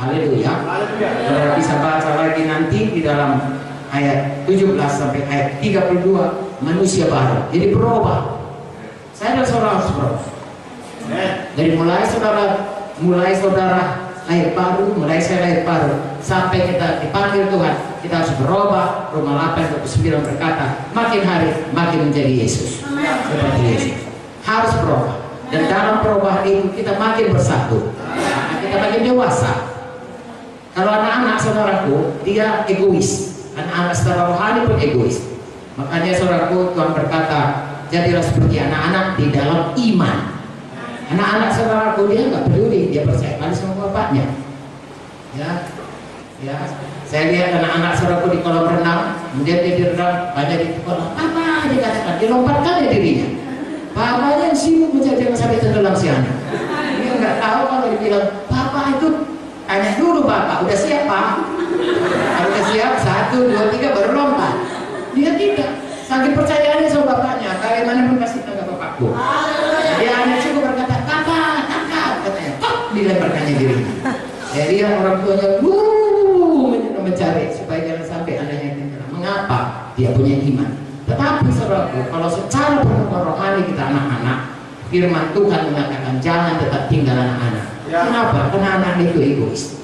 Haleluya. Saudara bisa baca lagi nanti di dalam ayat 17 sampai ayat 32, manusia baru. Jadi berubah. Saya dan saudara harus berubah. Dari mulai saudara lahir baru, mulai saya lahir baru, sampai kita dipanggil Tuhan, kita harus berubah. Roma 8:9 berkata, makin hari makin menjadi Yesus. Seperti Yesus. Harus berubah. Dan dalam perubahan itu kita makin bersatu. Kita makin dewasa. Kalau anak-anak saudaraku, dia egois. Anak-anak secara rohani pun egois. Makanya saudaraku, Tuhan berkata, jadilah seperti anak-anak di dalam iman. Anak-anak saudaraku, dia nggak peduli, dia percaya kali sama bapaknya. Ya. Saya lihat anak-anak saudaraku di kolam renang, kemudian dia direnang, banyak di kolam. Apa dia katakan? Dia lompatkan ya dirinya. Bapaknya yang sibuk mencari jangan sampai tenggelam si anak. Dia nggak tahu kalau dia bilang, Bapak itu tanya dulu Bapak, udah siap Pak? Kalau udah siap, 1, 2, 3 baru lompat. Dia tidak. Saking percayaannya sama bapaknya, kayak mana pun kasih tangga bapakku. Dia hanya cukup berkata, Kakak, katanya, dilemparkannya dirinya. Jadi orang tuanya mencari supaya jangan sampai anaknya tenggelam. Mengapa? Dia punya iman. Tetapi saudaraku, kalau secara pengetahuan rohani kita anak-anak, firman Tuhan mengatakan jangan tetap tinggal anak-anak. Kenapa? Karena anak itu egois.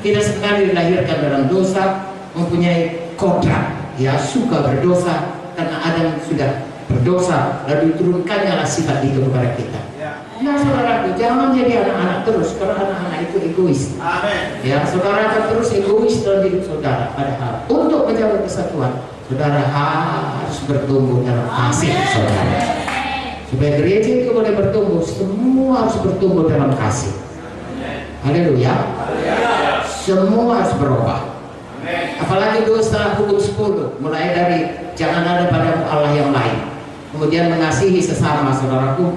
Kita sekali dilahirkan dalam dosa, mempunyai kodrat, ya suka berdosa, karena Adam sudah berdosa, lalu diturunkannya sifat itu kepada kita. Ya saudaraku, jangan jadi anak-anak terus, karena anak-anak itu egois. Amen. Ya, saudara akan terus egois dalam hidup saudara. Padahal untuk menjaga kesatuan, saudara harus bertumbuh dalam kasih saudara. Supaya gereja itu boleh bertumbuh, semua harus bertumbuh dalam kasih. Haleluya. Semua harus berubah. Apalagi dosa hukum 10, mulai dari jangan ada padamu Allah yang lain. Kemudian mengasihi sesama saudaraku,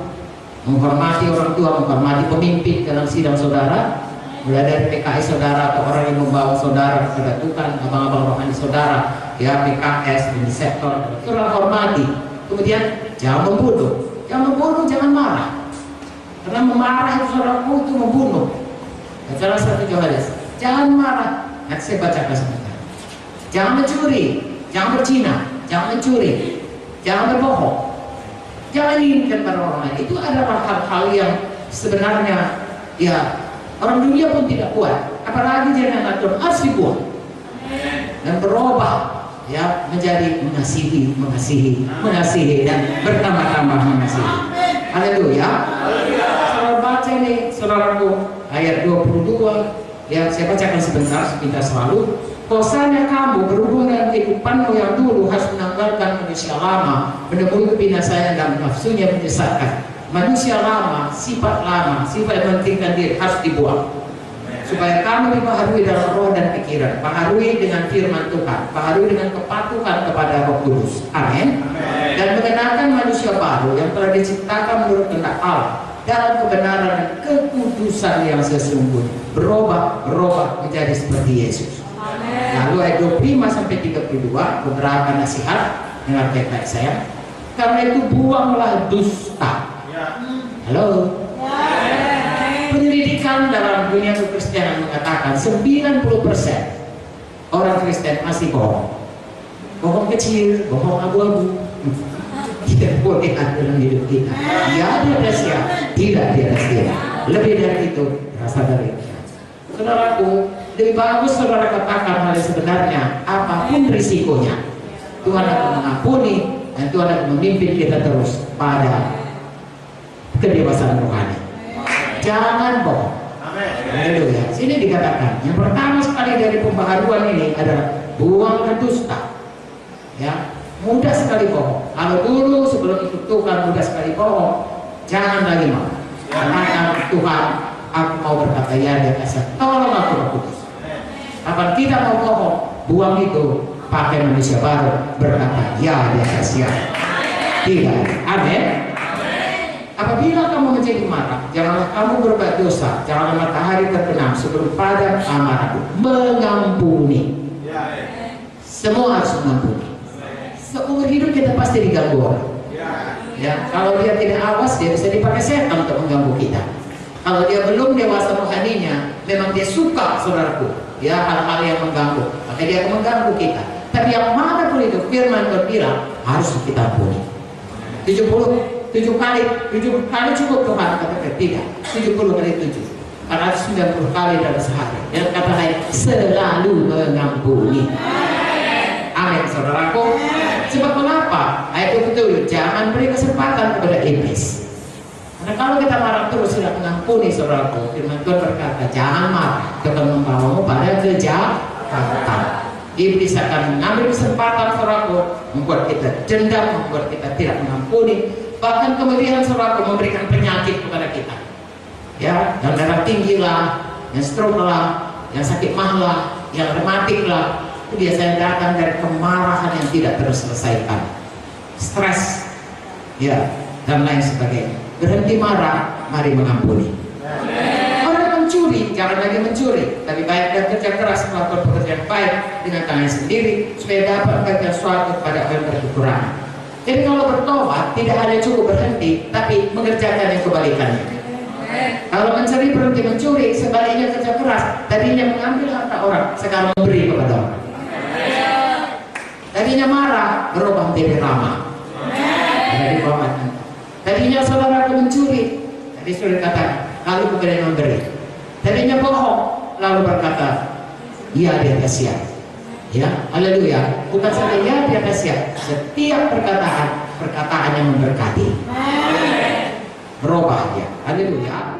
menghormati orang tua, menghormati pemimpin dalam sidang saudara, mulai dari PKS saudara atau orang yang membawa saudara kepada Tuhan, abang-abang rohani saudara, ya PKS di sektor, saudara hormati. Kemudian jangan membunuh, jangan marah, karena memarah itu saudaraku itu membunuh. Salah satu Yohanes, jangan marah. Nanti saya bacakan sebentar. Jangan mencuri, jangan berzina, jangan mencuri, jangan berbohong, jangan inginkan pada orang lain. Itu adalah hal-hal yang sebenarnya ya orang dunia pun tidak kuat. Apalagi jangan atur, harus dibuang dan berubah ya menjadi mengasihi dan bertambah-tambah mengasihi. Haleluya. Saudara baca ini saudaraku ayat 22 yang saya bacakan sebentar selalu. Kosannya kamu berhubung dengan kehidupanmu yang dulu harus menanggalkan manusia lama, menebus kebinasaan dan nafsunya menyesatkan. Manusia lama, sifat yang mementingkan diri harus dibuang. Supaya kamu dibaharui dalam roh dan pikiran, baharui dengan firman Tuhan, baharui dengan kepatuhan kepada Roh Kudus. Amin. Dan mengenakan manusia baru yang telah diciptakan menurut kehendak Allah dalam kebenaran dan kekudusan yang sesungguhnya. Berubah menjadi seperti Yesus. Lalu ayat 25 sampai 32 beberapa nasihat dengan baik-baik saya. Karena itu buanglah dusta. Halo. Penyelidikan dalam dunia kekristenan mengatakan 90% orang Kristen masih bohong. Bohong kecil, bohong abu-abu. Tidak boleh ada dalam hidup kita. Ya dia rahasia, tidak dia rahasia. Lebih dari itu, rasa dari saudaraku, lebih bagus saudara katakan hal yang sebenarnya, apapun risikonya. Tuhan akan mengampuni dan Tuhan akan memimpin kita terus pada kedewasaan rohani. Jangan bohong. Haleluya. Sini dikatakan, yang pertama sekali dari pembaharuan ini adalah buang dusta. Ya, mudah sekali bohong. Kalau dulu sebelum ikut Tuhan mudah sekali bohong, jangan lagi mau. Katakan Tuhan, aku mau berkata ya dia kasih. Tolong aku Roh Kudus. Kapan kita mau bohong, buang itu, pakai manusia baru, berkata ya dia kasih. Tidak. Amin. Apabila kamu menjadi marah, janganlah kamu berbuat dosa, janganlah matahari terbenam sebelum padam amarahmu. Mengampuni. Semua harus mengampuni. Seumur hidup kita pasti diganggu orang. Ya, kalau dia tidak awas, dia bisa dipakai setan untuk mengganggu kita. Kalau dia belum dewasa rohaninya, Memang dia suka, saudaraku, ya, hal-hal yang mengganggu, maka dia akan mengganggu kita. Tapi yang mana pun itu, firman Tuhan bilang harus kita ampuni. 7 kali cukup Tuhan, katakan tidak, 70 kali 7, 490 kali dalam sehari. Yang kata lain, selalu mengampuni. Amin, saudaraku. Sebab mengapa? Ayat itu betul, jangan beri kesempatan kepada iblis. Karena kalau kita marah terus tidak mengampuni, saudaraku, firman Tuhan berkata, jangan marah, itu akan membawamu pada kejahatan. Iblis akan mengambil kesempatan, saudaraku, membuat kita dendam, membuat kita tidak mengampuni, bahkan kemudian, saudaraku, memberikan penyakit kepada kita. Ya, yang darah tinggi lah, yang stroke lah, yang sakit mah lah, yang rematik lah, itu biasanya datang dari kemarahan yang tidak terselesaikan, stres, ya, dan lain sebagainya. Berhenti marah, mari mengampuni. Orang mencuri, jangan lagi mencuri, tapi baik dan kerja keras melakukan pekerjaan baik dengan tangan sendiri supaya dapat memberikan sesuatu kepada orang yang berkekurangan. Jadi kalau bertobat tidak hanya cukup berhenti, tapi mengerjakan yang kebalikannya. Kalau mencuri berhenti mencuri, sebaliknya kerja keras, tadinya mengambil harta orang, sekarang memberi kepada orang. Tadinya marah, berubah menjadi ramah. Dari bawah. Tadinya saudara mencuri, tadi sudah katakan, lalu kemudian memberi. Tadinya bohong, lalu berkata, ya di atas siap. Ya, haleluya. Bukan saja ya di atas siap, setiap perkataan yang memberkati. Berubah dia. Haleluya.